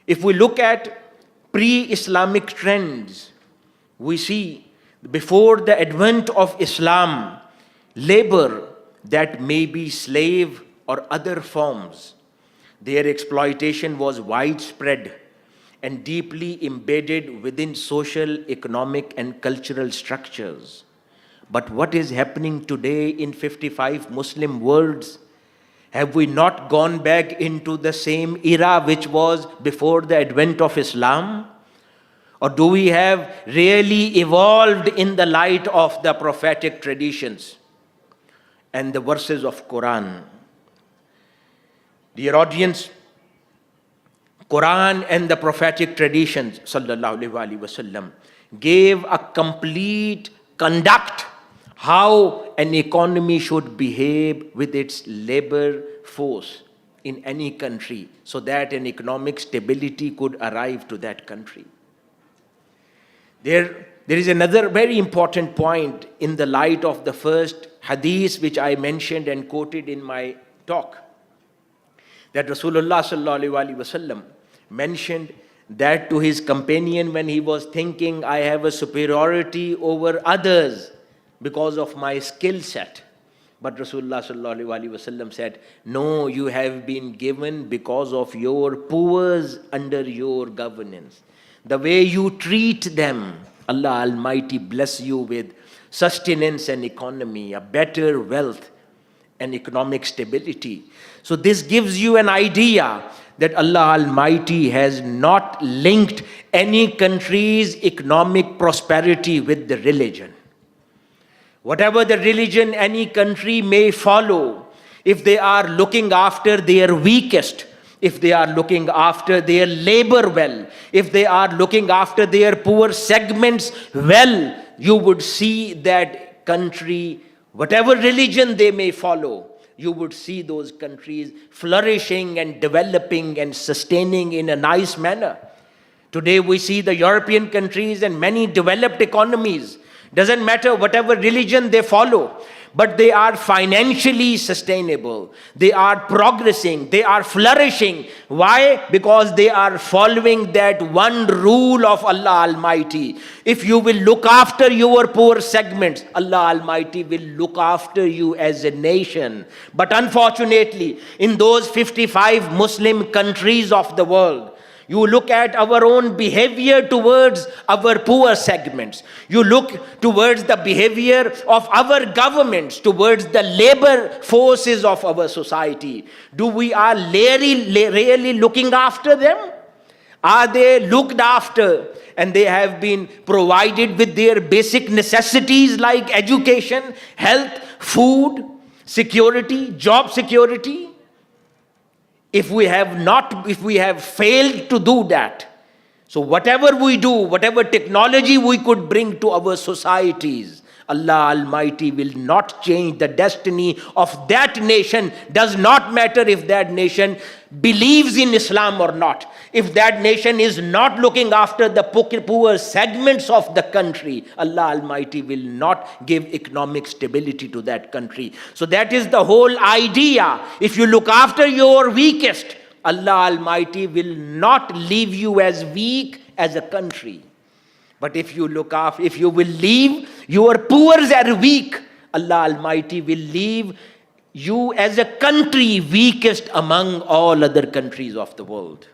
If we look at pre-Islamic trends, we see before the advent of Islam, labor that may be slave or other forms, their exploitation was widespread and deeply embedded within social, economic, and cultural structures. But what is happening today in 55 Muslim worlds? Have we not gone back into the same era which was before the advent of Islam? Or do we have really evolved in the light of the prophetic traditions and the verses of Quran? Dear audience, Quran and the prophetic traditions, sallallahu alaihi wasallam, gave a complete conduct how an economy should behave with its labor force in any country so that an economic stability could arrive to that country. There is another very important point in the light of the first hadith which I mentioned and quoted in my talk, that Rasulullah sallallahu alaihi wasallam mentioned that to his companion when he was thinking, I have a superiority over others because of my skill set. But Rasulullah sallallahu alaihi wasallam said, no, you have been given because of your poors under your governance. The way you treat them, Allah Almighty bless you with sustenance and economy, a better wealth and economic stability. So this gives you an idea that Allah Almighty has not linked any country's economic prosperity with the religion. Whatever the religion any country may follow, if they are looking after their weakest, if they are looking after their labor well, if they are looking after their poor segments well, you would see that country, whatever religion they may follow, you would see those countries flourishing and developing and sustaining in a nice manner. Today we see the European countries and many developed economies, doesn't matter whatever religion they follow, but they are financially sustainable. They are progressing. They are flourishing. Why? Because they are following that one rule of Allah Almighty. If you will look after your poor segments, Allah Almighty will look after you as a nation. But unfortunately, in those 55 Muslim countries of the world, you look at our own behavior towards our poor segments. You look towards the behavior of our governments, towards the labor forces of our society. Do we are really looking after them? Are they looked after and they have been provided with their basic necessities like education, health, food, security, job security? If we have failed to do that, so whatever we do, whatever technology we could bring to our societies, Allah Almighty will not change the destiny of that nation. Does not matter if that nation believes in Islam or not. If that nation is not looking after the poor segments of the country, Allah Almighty will not give economic stability to that country. So that is the whole idea. If you look after your weakest, Allah Almighty will not leave you as weak as a country. But if you will leave your poor are weak, Allah Almighty will leave you as a country weakest among all other countries of the world.